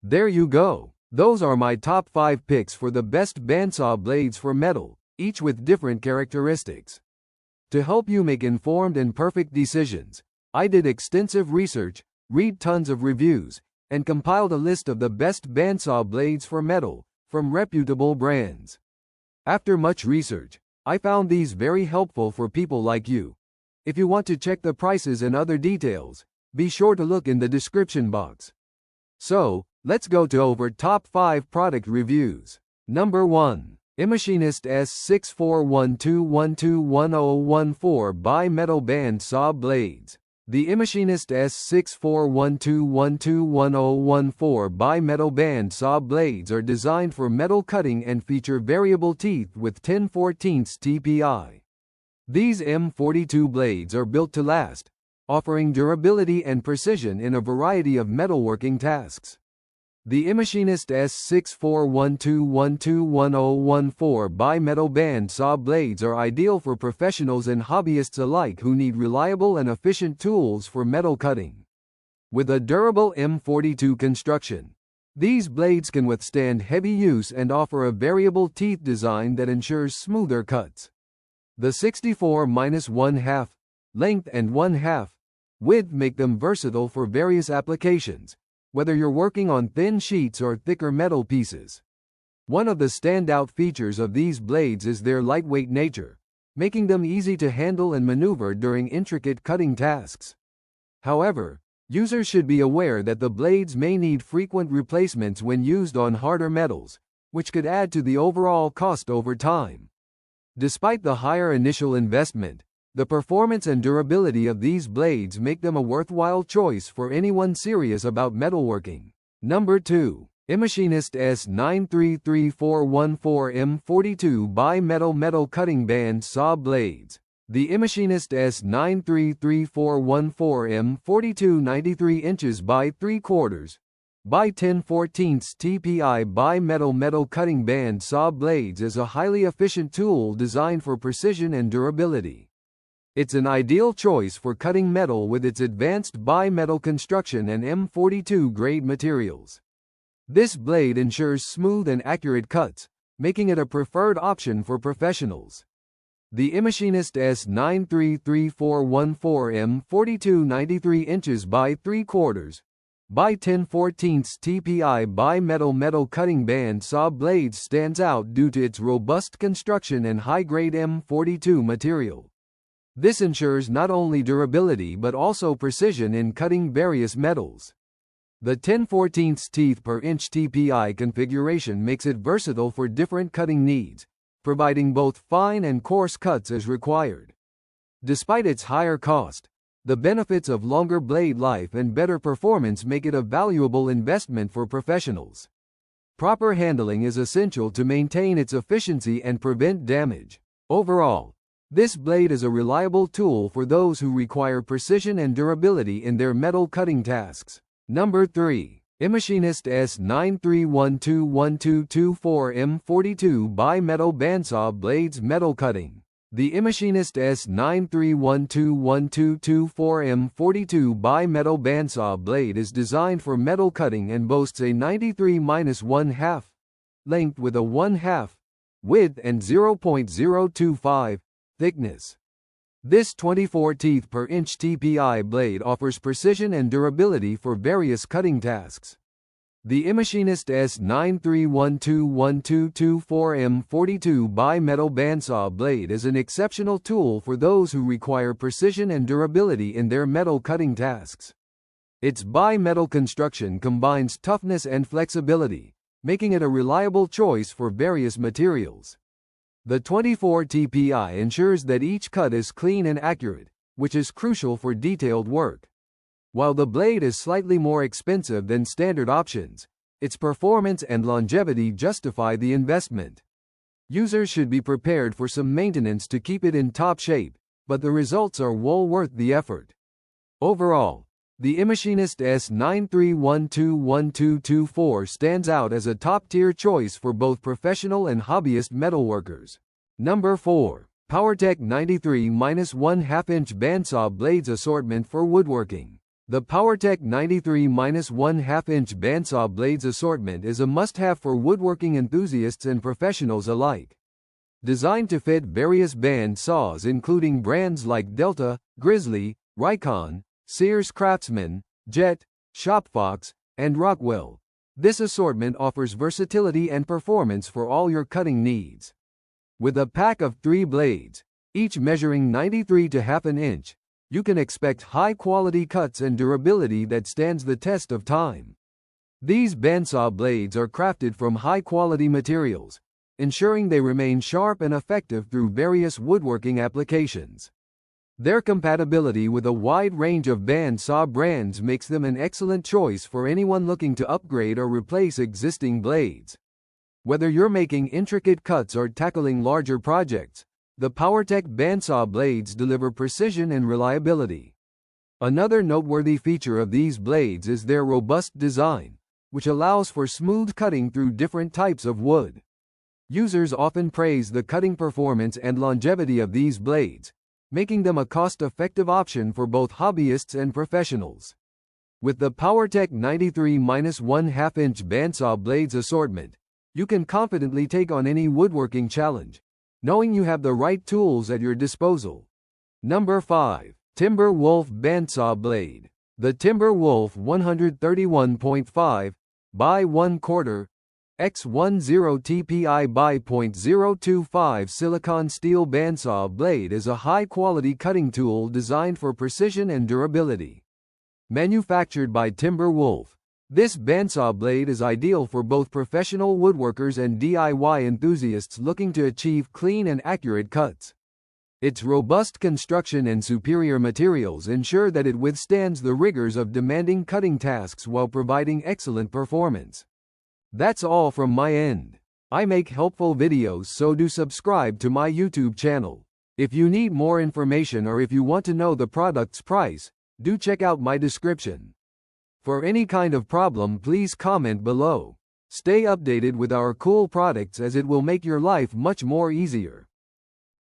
There you go. Those are my top 5 picks for the best bandsaw blades for metal, each with different characteristics. To help you make informed and perfect decisions, I did extensive research, read tons of reviews, and compiled a list of the best bandsaw blades for metal, from reputable brands. After much research, I found these very helpful for people like you. If you want to check the prices and other details, be sure to look in the description box. So, let's go to over top 5 product reviews. Number 1. Imachinist S6412121014 Bi-Metal Bandsaw Blades. The Imachinist S6412121014 Bi-Metal Bandsaw Blades are designed for metal cutting and feature variable teeth with 10/14 TPI. These M42 blades are built to last, offering durability and precision in a variety of metalworking tasks. The Imachinist S6412121014 Bi-Metal Bandsaw Blades are ideal for professionals and hobbyists alike who need reliable and efficient tools for metal cutting. With a durable M42 construction, these blades can withstand heavy use and offer a variable teeth design that ensures smoother cuts. The 64-1/2 length and 1/2 width make them versatile for various applications, whether you're working on thin sheets or thicker metal pieces. One of the standout features of these blades is their lightweight nature, making them easy to handle and maneuver during intricate cutting tasks. However, users should be aware that the blades may need frequent replacements when used on harder metals, which could add to the overall cost over time. Despite the higher initial investment, the performance and durability of these blades make them a worthwhile choice for anyone serious about metalworking. Number 2. Imachinist S933414 M42 Bi-Metal Metal Cutting Bandsaw Blades. The Imachinist S933414 M42 93 inches by 3/4 by 10/14 TPI Bi-Metal Metal Cutting Bandsaw Blades is a highly efficient tool designed for precision and durability. It's an ideal choice for cutting metal with its advanced bi-metal construction and M42 grade materials. This blade ensures smooth and accurate cuts, making it a preferred option for professionals. The Imachinist S933414 M42 93 inches by 3/4 by 10/14 TPI Bi-Metal Metal Cutting Bandsaw Blades stands out due to its robust construction and high-grade M42 material. This ensures not only durability but also precision in cutting various metals. The 10/14 teeth per inch TPI configuration makes it versatile for different cutting needs, providing both fine and coarse cuts as required. Despite its higher cost, the benefits of longer blade life and better performance make it a valuable investment for professionals. Proper handling is essential to maintain its efficiency and prevent damage. Overall, this blade is a reliable tool for those who require precision and durability in their metal cutting tasks. Number 3. Imachinist S93121224 M42 Bi-Metal Bandsaw Blades Metal Cutting. The Imachinist S93121224 M42 Bi-Metal Bandsaw Blade is designed for metal cutting and boasts a 93-1/2 length with a 1/2 width and 0.025 thickness. This 24 teeth per inch TPI blade offers precision and durability for various cutting tasks. The Imachinist S93121224 M42 Bi-Metal Bandsaw Blade is an exceptional tool for those who require precision and durability in their metal cutting tasks. Its bi-metal construction combines toughness and flexibility, making it a reliable choice for various materials. The 24 TPI ensures that each cut is clean and accurate, which is crucial for detailed work. While the blade is slightly more expensive than standard options, its performance and longevity justify the investment. Users should be prepared for some maintenance to keep it in top shape, but the results are well worth the effort. Overall, the Imachinist S93121224 stands out as a top-tier choice for both professional and hobbyist metalworkers. Number 4. PowerTech 93-1/2 inch Bandsaw Blades Assortment for Woodworking. The PowerTech 93-1/2-inch bandsaw blades assortment is a must-have for woodworking enthusiasts and professionals alike. Designed to fit various band saws including brands like Delta, Grizzly, Rikon, Sears Craftsman, Jet, Shopfox, and Rockwell, this assortment offers versatility and performance for all your cutting needs. With a pack of 3 blades, each measuring 93 to half an inch, you can expect high-quality cuts and durability that stands the test of time. These bandsaw blades are crafted from high-quality materials, ensuring they remain sharp and effective through various woodworking applications. Their compatibility with a wide range of bandsaw brands makes them an excellent choice for anyone looking to upgrade or replace existing blades. Whether you're making intricate cuts or tackling larger projects, the PowerTech bandsaw blades deliver precision and reliability. Another noteworthy feature of these blades is their robust design, which allows for smooth cutting through different types of wood. Users often praise the cutting performance and longevity of these blades, making them a cost-effective option for both hobbyists and professionals. With the PowerTech 93-1/2-inch bandsaw blades assortment, you can confidently take on any woodworking challenge, knowing you have the right tools at your disposal. Number 5. Timber Wolf Bandsaw Blade. The Timber Wolf 131.5 by 1/4 x 10 TPI by .025 silicon steel bandsaw blade is a high-quality cutting tool designed for precision and durability. Manufactured by Timber Wolf, this bandsaw blade is ideal for both professional woodworkers and DIY enthusiasts looking to achieve clean and accurate cuts. Its robust construction and superior materials ensure that it withstands the rigors of demanding cutting tasks while providing excellent performance. That's all from my end. I make helpful videos, so do subscribe to my YouTube channel. If you need more information or if you want to know the product's price, do check out my description. For any kind of problem, please comment below. Stay updated with our cool products as it will make your life much more easier.